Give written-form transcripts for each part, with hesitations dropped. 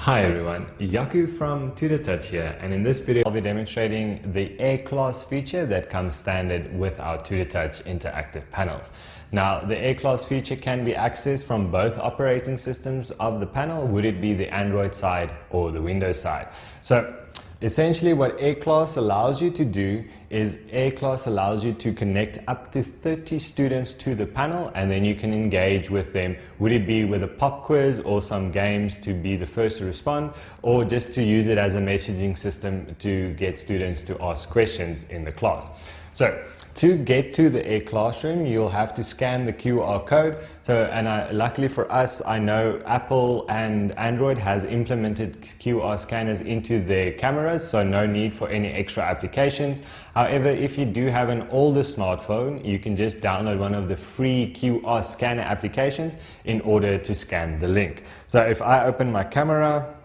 Hi everyone, Yaku from tutortouch here, and in this video I'll be demonstrating the Airclass feature that comes standard with our tutortouch interactive panels. Now the Airclass feature can be accessed from both operating systems of the panel, would it be the Android side or the Windows side. So essentially what Airclass allows you to do is Airclass allows you to connect up to 30 students to the panel, and then you can engage with them, would it be with a pop quiz or some games to be the first to respond, or just to use it as a messaging system to get students to ask questions in the class. So to get to the Air Classroom, you'll have to scan the QR code. Luckily for us, I know Apple and Android has implemented QR scanners into their cameras, so no need for any extra applications. However, if you do have an older smartphone, you can just download one of the free QR scanner applications in order to scan the link. So if I open my camera,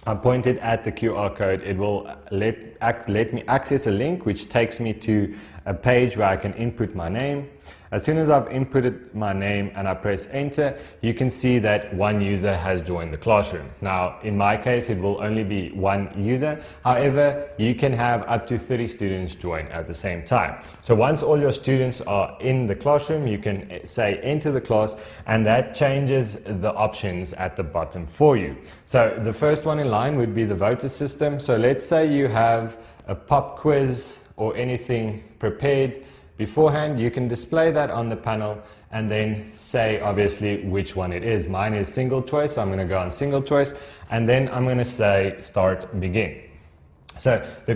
I point it at the QR code, it will let me access a link which takes me to a page where I can input my name. As soon as I've inputted my name and I press enter, you can see that one user has joined the classroom. Now, in my case, it will only be one user. However, you can have up to 30 students join at the same time. So once all your students are in the classroom, you can say enter the class, and that changes the options at the bottom for you. So the first one in line would be the voter system. So let's say you have a pop quiz or anything prepared beforehand, you can display that on the panel and then say obviously which one it is. Mine is single choice, so I'm going to go on single choice, and then I'm going to say start begin. So the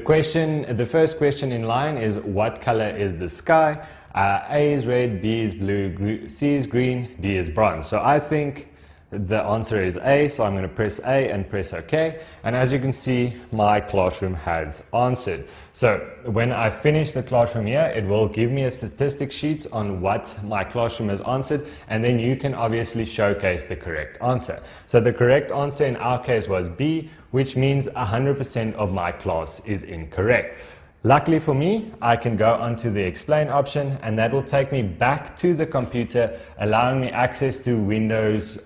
first question in line is what color is the sky? A is red, B is blue, C is green, D is bronze. So I think the answer is A, so I'm going to press A and press OK. And as you can see, my classroom has answered. So when I finish the classroom here, it will give me a statistics sheet on what my classroom has answered, and then you can obviously showcase the correct answer. So the correct answer in our case was B, which means 100% of my class is incorrect. Luckily for me, I can go onto the explain option, and that will take me back to the computer, allowing me access to Windows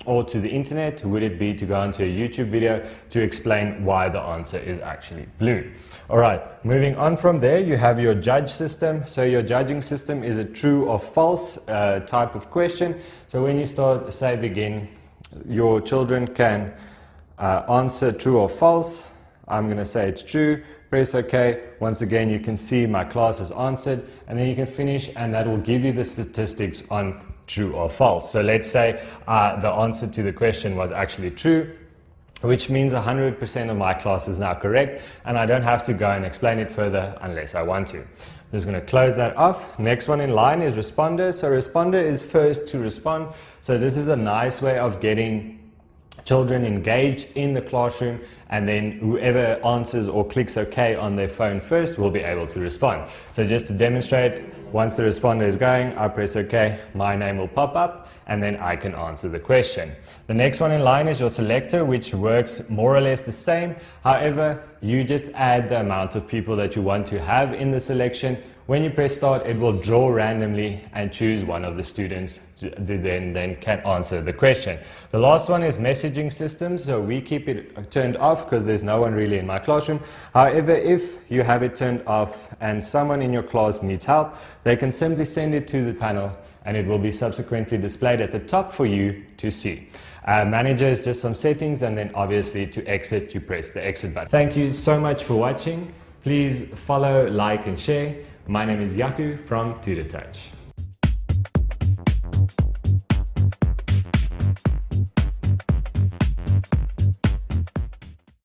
or to the internet, would it be to go onto a YouTube video to explain why the answer is actually blue. Alright, moving on from there, you have your judge system. So your judging system is a true or false type of question. So when you start, say begin, your children can answer true or false. I'm going to say it's true. Press OK. Once again, you can see my class is answered, and then you can finish, and that will give you the statistics on true or false. So let's say the answer to the question was actually true, which means 100% of my class is now correct, and I don't have to go and explain it further unless I want to. I'm just going to close that off. Next one in line is responder. So responder is first to respond. So this is a nice way of getting children engaged in the classroom, and then whoever answers or clicks OK on their phone first will be able to respond. So just to demonstrate, once the responder is going, I press OK, my name will pop up, and then I can answer the question. The next one in line is your selector, which works more or less the same. However, you just add the amount of people that you want to have in the selection. When you press start, it will draw randomly and choose one of the students to then can answer the question. The last one is messaging systems. So we keep it turned off because there's no one really in my classroom. However, if you have it turned off and someone in your class needs help, they can simply send it to the panel, and it will be subsequently displayed at the top for you to see. Manager is just some settings, and then obviously to exit, you press the exit button. Thank you so much for watching. Please follow, like, and share. My name is Yaku from tutortouch.